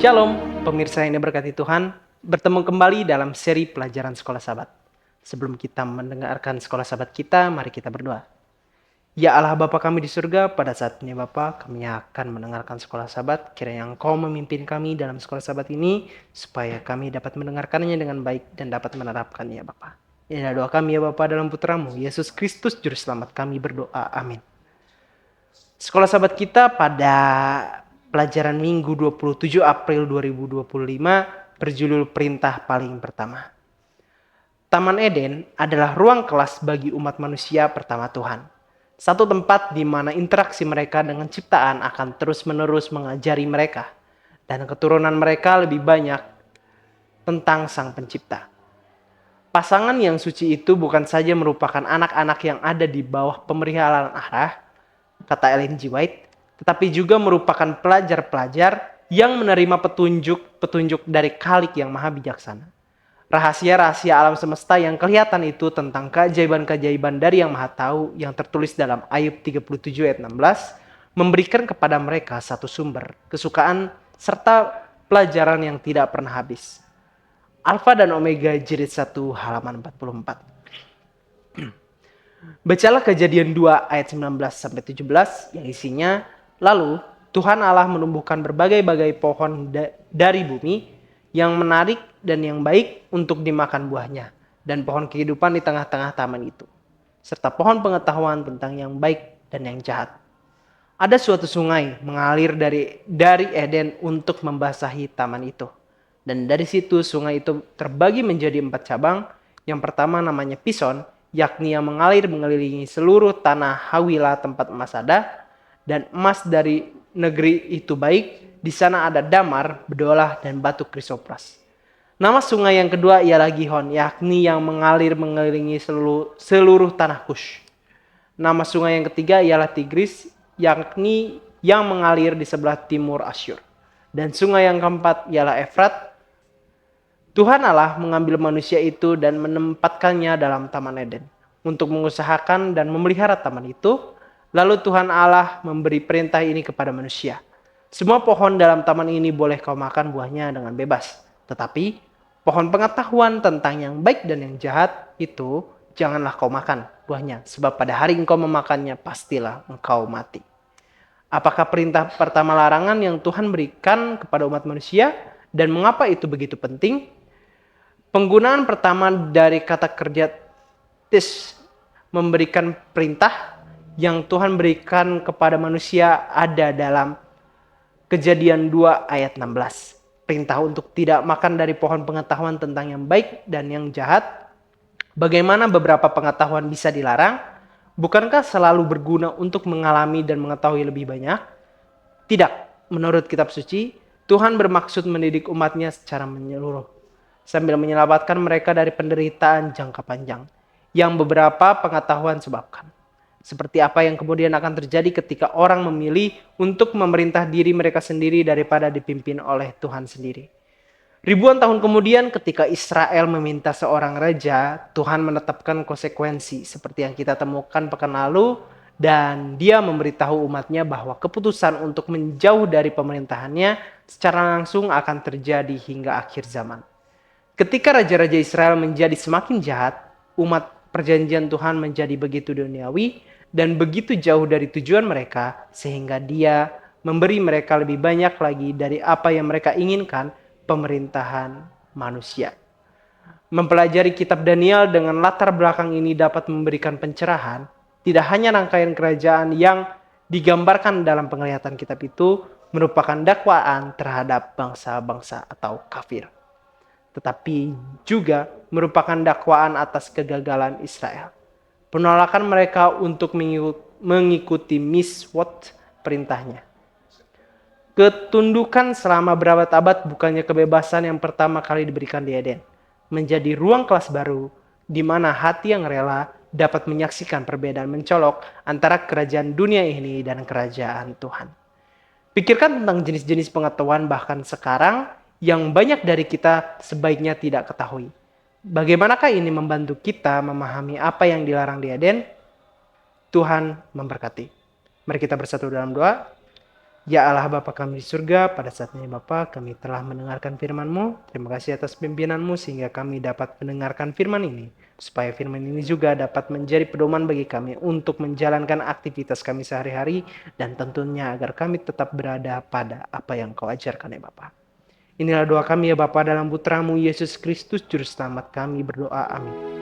Shalom, pemirsa yang diberkati Tuhan. Bertemu kembali dalam seri pelajaran Sekolah Sabat. Sebelum kita mendengarkan Sekolah Sabat kita, mari kita berdoa. Ya Allah Bapa kami di surga, pada saat ini Bapa, kami akan mendengarkan Sekolah Sabat. Kiranya Engkau memimpin kami dalam Sekolah Sabat ini, supaya kami dapat mendengarkannya dengan baik dan dapat menerapkannya Bapa. Inilah doa kami ya Bapa dalam Putramu, Yesus Kristus Juru Selamat kami berdoa. Amin. Sekolah Sabat kita pada pelajaran Minggu 27 April 2025 berjudul Perintah Paling Pertama. Taman Eden adalah ruang kelas bagi umat manusia pertama Tuhan. Satu tempat di mana interaksi mereka dengan ciptaan akan terus-menerus mengajari mereka dan keturunan mereka lebih banyak tentang Sang Pencipta. Pasangan yang suci itu bukan saja merupakan anak-anak yang ada di bawah pemeliharaan Allah, kata Ellen G. White, tetapi juga merupakan pelajar-pelajar yang menerima petunjuk dari Khalik yang maha bijaksana. Rahasia-rahasia alam semesta yang kelihatan itu tentang keajaiban-keajaiban dari yang maha tahu yang tertulis dalam Ayub 37 ayat 16 memberikan kepada mereka satu sumber kesukaan serta pelajaran yang tidak pernah habis. Alfa dan Omega jilid 1 halaman 44. Bacalah Kejadian 2 ayat 19-17 yang isinya, lalu Tuhan Allah menumbuhkan berbagai-bagai pohon dari bumi yang menarik dan yang baik untuk dimakan buahnya, dan pohon kehidupan di tengah-tengah taman itu, serta pohon pengetahuan tentang yang baik dan yang jahat. Ada suatu sungai mengalir dari Eden untuk membasahi taman itu. Dan dari situ sungai itu terbagi menjadi 4 cabang. Yang pertama namanya Pison, yakni yang mengalir mengelilingi seluruh tanah Hawila tempat emas ada, dan emas dari negeri itu baik. Di sana ada damar, bedolah, dan batu krisopras. Nama sungai yang kedua ialah Gihon, yakni yang mengalir mengelilingi seluruh tanah Kush. Nama sungai yang ketiga ialah Tigris, yakni yang mengalir di sebelah timur Asyur. Dan sungai yang keempat ialah Efrat. Tuhan Allah mengambil manusia itu dan menempatkannya dalam Taman Eden untuk mengusahakan dan memelihara taman itu. Lalu Tuhan Allah memberi perintah ini kepada manusia. Semua pohon dalam taman ini boleh kau makan buahnya dengan bebas. Tetapi pohon pengetahuan tentang yang baik dan yang jahat itu janganlah kau makan buahnya. Sebab pada hari engkau memakannya pastilah engkau mati. Apakah perintah pertama larangan yang Tuhan berikan kepada umat manusia? Dan mengapa itu begitu penting? Penggunaan pertama dari kata kerja tis memberikan perintah yang Tuhan berikan kepada manusia ada dalam Kejadian 2 ayat 16. Perintah untuk tidak makan dari pohon pengetahuan tentang yang baik dan yang jahat. Bagaimana beberapa pengetahuan bisa dilarang? Bukankah selalu berguna untuk mengalami dan mengetahui lebih banyak? Tidak, menurut kitab suci, Tuhan bermaksud mendidik umatnya secara menyeluruh, sambil menyelamatkan mereka dari penderitaan jangka panjang yang beberapa pengetahuan sebabkan. Seperti apa yang kemudian akan terjadi ketika orang memilih untuk memerintah diri mereka sendiri daripada dipimpin oleh Tuhan sendiri. Ribuan tahun kemudian ketika Israel meminta seorang raja, Tuhan menetapkan konsekuensi seperti yang kita temukan pekan lalu, dan dia memberitahu umatnya bahwa keputusan untuk menjauh dari pemerintahannya secara langsung akan terjadi hingga akhir zaman. Ketika raja-raja Israel menjadi semakin jahat, umat perjanjian Tuhan menjadi begitu duniawi dan begitu jauh dari tujuan mereka, sehingga dia memberi mereka lebih banyak lagi dari apa yang mereka inginkan, pemerintahan manusia. Mempelajari kitab Daniel dengan latar belakang ini dapat memberikan pencerahan, tidak hanya rangkaian kerajaan yang digambarkan dalam penglihatan kitab itu merupakan dakwaan terhadap bangsa-bangsa atau kafir, tetapi juga merupakan dakwaan atas kegagalan Israel. Penolakan mereka untuk mengikuti miswot perintahnya. Ketundukan selama berabad-abad bukannya kebebasan yang pertama kali diberikan di Eden. Menjadi ruang kelas baru di mana hati yang rela dapat menyaksikan perbedaan mencolok antara kerajaan dunia ini dan kerajaan Tuhan. Pikirkan tentang jenis-jenis pengetahuan bahkan sekarang yang banyak dari kita sebaiknya tidak ketahui. Bagaimanakah ini membantu kita memahami apa yang dilarang di Eden? Tuhan memberkati. Mari kita bersatu dalam doa. Ya Allah Bapa kami di surga, pada saat ini Bapa kami telah mendengarkan firman-Mu. Terima kasih atas pimpinan-Mu sehingga kami dapat mendengarkan firman ini. Supaya firman ini juga dapat menjadi pedoman bagi kami untuk menjalankan aktivitas kami sehari-hari. Dan tentunya agar kami tetap berada pada apa yang Kau ajarkan ya Bapa. Inilah doa kami ya Bapa dalam putra-Mu Yesus Kristus Juru Selamat kami berdoa. Amin.